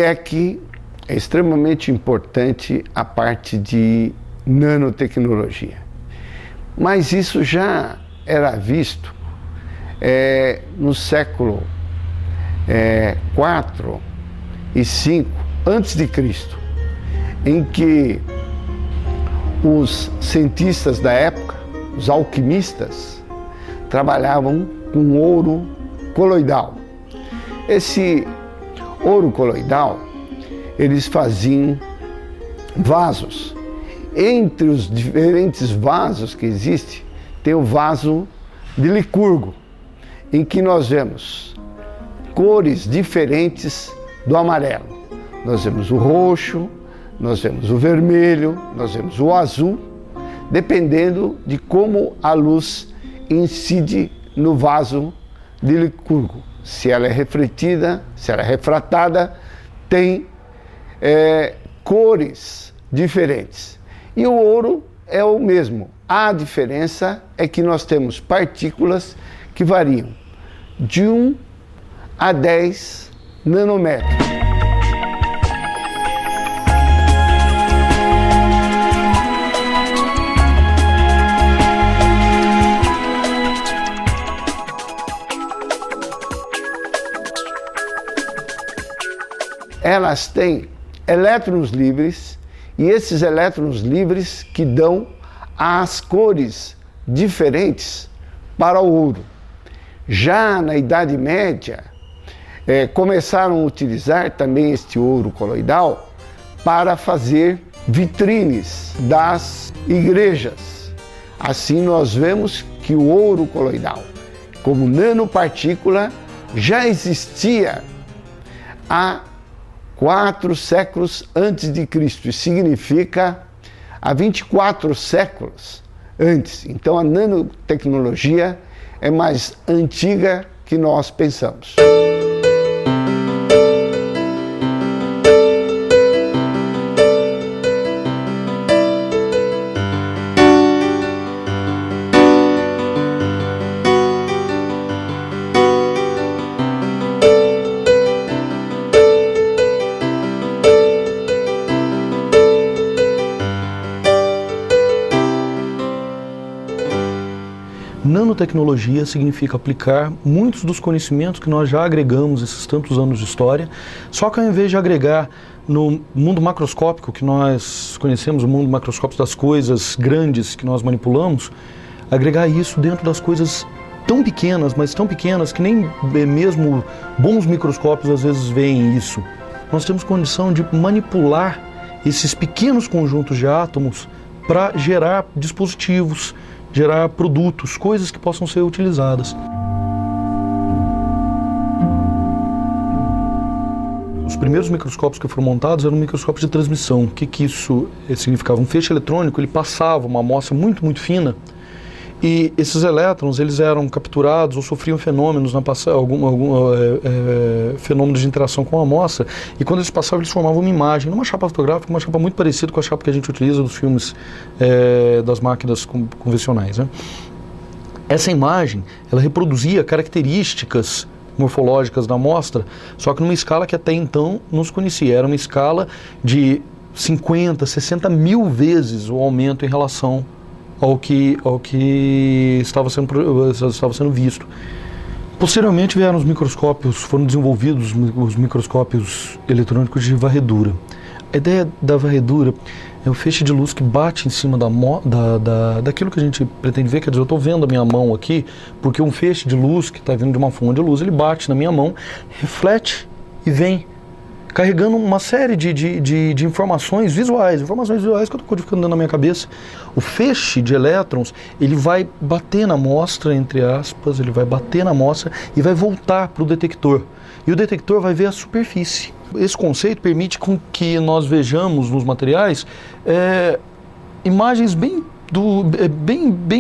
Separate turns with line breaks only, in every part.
é que é extremamente importante a parte de nanotecnologia. Mas isso já era visto no século IV e V antes de Cristo, em que os cientistas da época, os alquimistas, trabalhavam com ouro coloidal. Esse ouro coloidal, eles faziam vasos. Entre os diferentes vasos que existem, tem o vaso de Licurgo, em que nós vemos cores diferentes do amarelo. Nós vemos o roxo, nós vemos o vermelho, nós vemos o azul, dependendo de como a luz incide no vaso de Licurgo. Se ela é refletida, se ela é refratada, tem cores diferentes. E o ouro é o mesmo. A diferença é que nós temos partículas que variam de 1 a 10 nanômetros. Elas têm elétrons livres, e esses elétrons livres que dão as cores diferentes para o ouro. Já na Idade Média, começaram a utilizar também este ouro coloidal para fazer vitrines das igrejas. Assim nós vemos que o ouro coloidal, como nanopartícula, já existia há 4 séculos antes de Cristo, isso significa há 24 séculos antes. Então a nanotecnologia é mais antiga que nós pensamos.
Nanotecnologia significa aplicar muitos dos conhecimentos que nós já agregamos esses tantos anos de história, só que ao invés de agregar no mundo macroscópico que nós conhecemos, o mundo macroscópico das coisas grandes que nós manipulamos, agregar isso dentro das coisas tão pequenas, mas tão pequenas que nem mesmo bons microscópios às vezes veem isso. Nós temos condição de manipular esses pequenos conjuntos de átomos para gerar dispositivos, gerar produtos, coisas que possam ser utilizadas. Os primeiros microscópios que foram montados eram microscópios de transmissão. O que isso significava? Um feixe eletrônico, ele passava uma amostra muito, muito fina, e esses elétrons, eles eram capturados ou sofriam fenômenos, fenômenos de interação com a amostra, e quando eles passavam, eles formavam uma imagem, numa chapa fotográfica, uma chapa muito parecida com a chapa que a gente utiliza dos filmes das máquinas convencionais, né? Essa imagem, ela reproduzia características morfológicas da amostra, só que numa escala que até então não se conhecia. Era uma escala de 50, 60 mil vezes o aumento em relação ao que estava sendo visto. Posteriormente vieram os microscópios, foram desenvolvidos os microscópios eletrônicos de varredura. A ideia da varredura é o feixe de luz que bate em cima daquilo que a gente pretende ver. Quer dizer, eu estou vendo a minha mão aqui, porque um feixe de luz que está vindo de uma fonte de luz, ele bate na minha mão, reflete e vem carregando uma série de informações visuais que eu estou codificando dentro da minha cabeça. O feixe de elétrons, ele vai bater na amostra, entre aspas, ele vai bater na amostra e vai voltar para o detector. E o detector vai ver a superfície. Esse conceito permite com que nós vejamos nos materiais imagens bem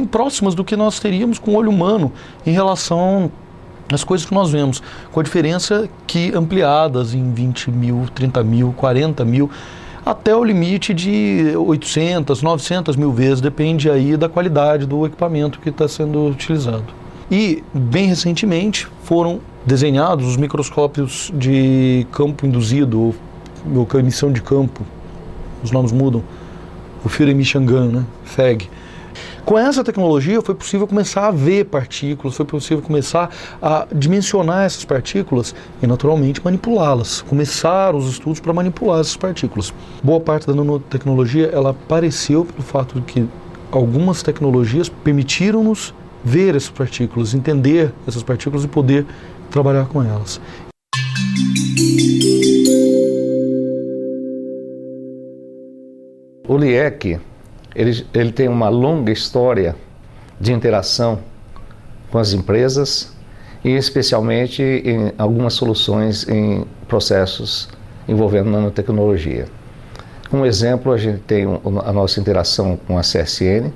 próximas do que nós teríamos com o olho humano em relação às coisas que nós vemos, com a diferença que ampliadas em 20 mil, 30 mil, 40 mil, até o limite de 800, 900 mil vezes, depende aí da qualidade do equipamento que está sendo utilizado. E, bem recentemente, foram desenhados os microscópios de campo induzido, com a emissão de campo, os nomes mudam, o Field Emission Gun, né? FEG. Com essa tecnologia foi possível começar a ver partículas, foi possível começar a dimensionar essas partículas e naturalmente manipulá-las. Começar os estudos para manipular essas partículas. Boa parte da nanotecnologia ela apareceu pelo fato de que algumas tecnologias permitiram-nos ver essas partículas, entender essas partículas e poder trabalhar com elas.
O LIEC, ele tem uma longa história de interação com as empresas e especialmente em algumas soluções em processos envolvendo nanotecnologia. Como exemplo, a gente tem a nossa interação com a CSN,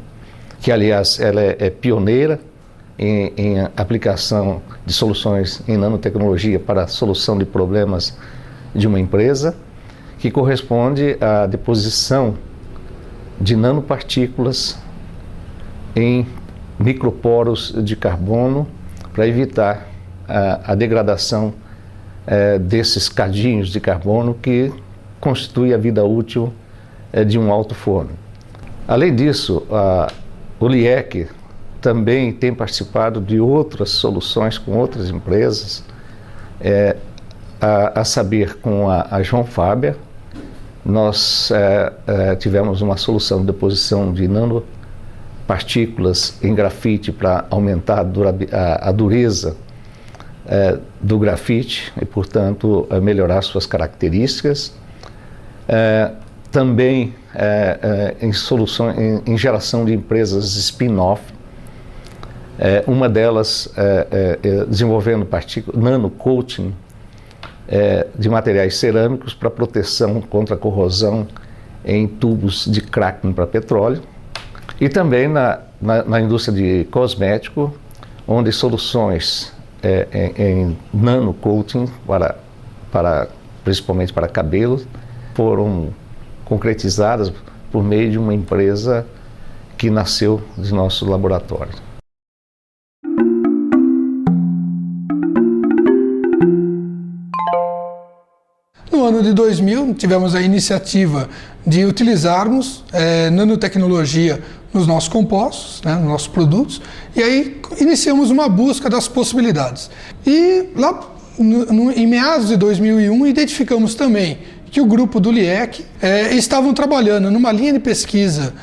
que aliás ela é pioneira em aplicação de soluções em nanotecnologia para a solução de problemas de uma empresa, que corresponde à deposição de nanopartículas em microporos de carbono para evitar a degradação desses cadinhos de carbono que constitui a vida útil de um alto forno. Além disso, o LIEC também tem participado de outras soluções com outras empresas, a saber com a João Faber. Nós tivemos uma solução de deposição de nanopartículas em grafite para aumentar a dureza do grafite e, portanto, melhorar suas características. Também em geração de empresas spin-off, uma delas desenvolvendo nano-coating de materiais cerâmicos para proteção contra a corrosão em tubos de cracking para petróleo, e também na indústria de cosmético, onde soluções em nano-coating principalmente para cabelo foram concretizadas por meio de uma empresa que nasceu de nosso laboratório.
No ano de 2000, tivemos a iniciativa de utilizarmos nanotecnologia nos nossos compostos, nos nossos produtos, e aí iniciamos uma busca das possibilidades. E lá em meados de 2001, identificamos também que o grupo do LIEC estavam trabalhando numa linha de pesquisa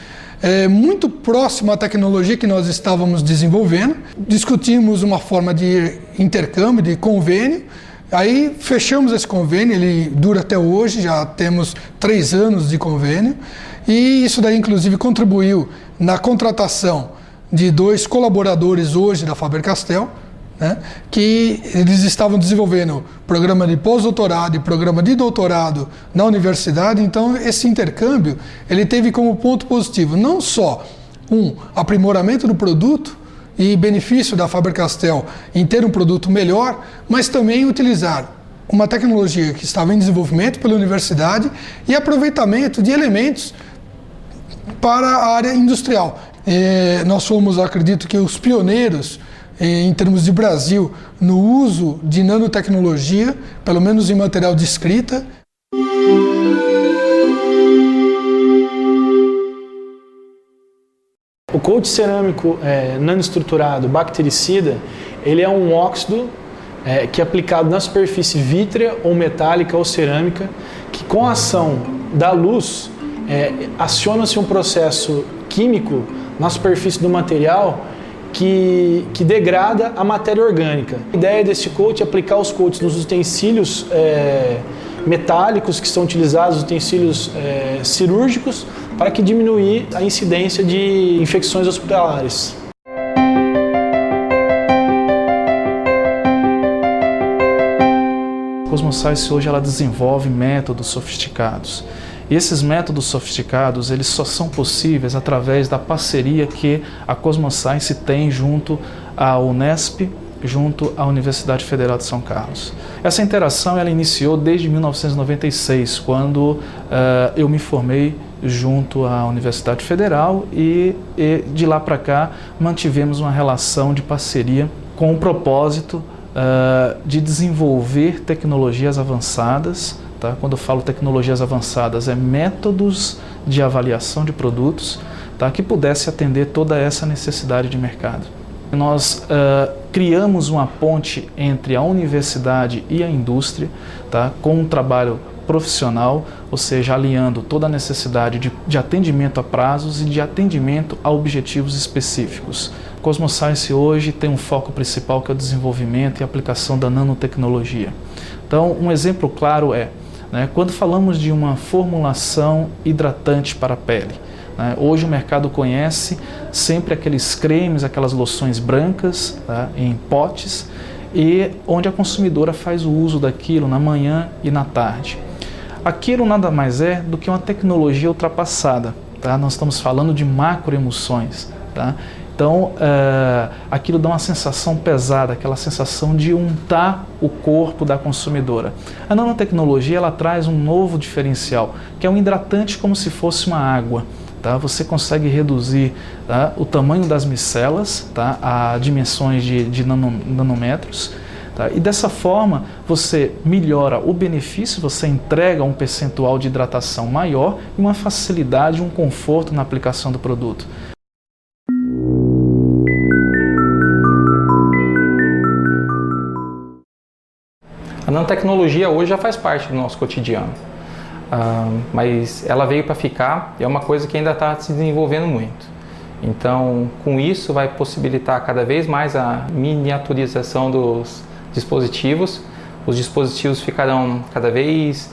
muito próxima à tecnologia que nós estávamos desenvolvendo. Discutimos uma forma de intercâmbio, de convênio. Aí fechamos esse convênio, ele dura até hoje, já temos 3 anos de convênio, e isso daí inclusive contribuiu na contratação de 2 colaboradores hoje da Faber-Castell, que eles estavam desenvolvendo programa de pós-doutorado e programa de doutorado na universidade. Então esse intercâmbio ele teve como ponto positivo não só aprimoramento do produto e benefício da Faber-Castell em ter um produto melhor, mas também utilizar uma tecnologia que estava em desenvolvimento pela universidade e aproveitamento de elementos para a área industrial. Nós fomos, acredito que, os pioneiros em termos de Brasil no uso de nanotecnologia, pelo menos em material de escrita.
O coat cerâmico nanoestruturado bactericida, ele é um óxido que é aplicado na superfície vítrea ou metálica ou cerâmica, que com a ação da luz aciona-se um processo químico na superfície do material que degrada a matéria orgânica. A ideia desse coat é aplicar os coats nos utensílios metálicos que são utilizados, utensílios cirúrgicos, para que diminuir a incidência de infecções hospitalares.
A Cosmoscience hoje ela desenvolve métodos sofisticados. E esses métodos sofisticados, eles só são possíveis através da parceria que a Cosmoscience tem junto à Unesp, junto à Universidade Federal de São Carlos. Essa interação ela iniciou desde 1996, quando eu me formei junto à Universidade Federal e de lá para cá mantivemos uma relação de parceria com o propósito de desenvolver tecnologias avançadas tá? Quando eu falo tecnologias avançadas, é métodos de avaliação de produtos, tá? Que pudesse atender toda essa necessidade de mercado. Nós criamos uma ponte entre a universidade e a indústria, tá? Com um trabalho profissional, ou seja, alinhando toda a necessidade de atendimento a prazos e de atendimento a objetivos específicos. Cosmos Science hoje tem um foco principal que é o desenvolvimento e aplicação da nanotecnologia. Então, um exemplo claro é, né, quando falamos de uma formulação hidratante para a pele, né, hoje o mercado conhece sempre aqueles cremes, aquelas loções brancas, tá, em potes, e onde a consumidora faz o uso daquilo na manhã e na tarde. Aquilo nada mais é do que uma tecnologia ultrapassada, tá? Nós estamos falando de macroemoções, tá? Então, aquilo dá uma sensação pesada, aquela sensação de untar o corpo da consumidora. A nanotecnologia, ela traz um novo diferencial, que é um hidratante como se fosse uma água. Tá? Você consegue reduzir, tá, o tamanho das micelas, tá, a dimensões de nanômetros. Tá? E dessa forma você melhora o benefício, você entrega um percentual de hidratação maior e uma facilidade, um conforto na aplicação do produto.
A nanotecnologia hoje já faz parte do nosso cotidiano, mas ela veio para ficar e é uma coisa que ainda está se desenvolvendo muito. Então, com isso vai possibilitar cada vez mais a miniaturização dos dispositivos. Os dispositivos ficarão cada vez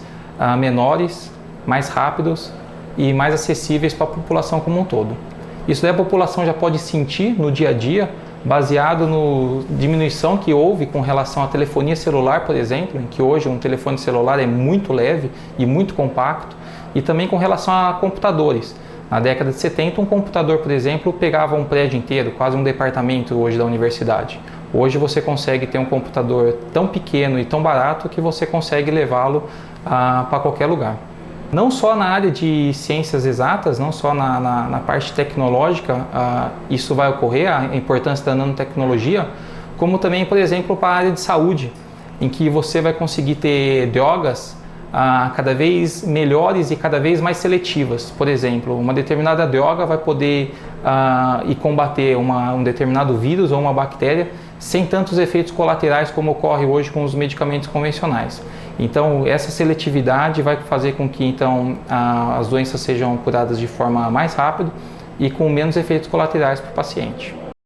menores, mais rápidos e mais acessíveis para a população como um todo. Isso daí a população já pode sentir no dia a dia, baseado na diminuição que houve com relação à telefonia celular, por exemplo, em que hoje um telefone celular é muito leve e muito compacto, e também com relação a computadores. Na década de 70, um computador, por exemplo, pegava um prédio inteiro, quase um departamento hoje da universidade. Hoje você consegue ter um computador tão pequeno e tão barato que você consegue levá-lo para qualquer lugar. Não só na área de ciências exatas, não só na parte tecnológica, isso vai ocorrer, a importância da nanotecnologia, como também, por exemplo, para a área de saúde, em que você vai conseguir ter drogas cada vez melhores e cada vez mais seletivas. Por exemplo, uma determinada droga vai poder ir combater um determinado vírus ou uma bactéria sem tantos efeitos colaterais como ocorre hoje com os medicamentos convencionais. Então, essa seletividade vai fazer com que então, as doenças sejam curadas de forma mais rápida e com menos efeitos colaterais para o paciente.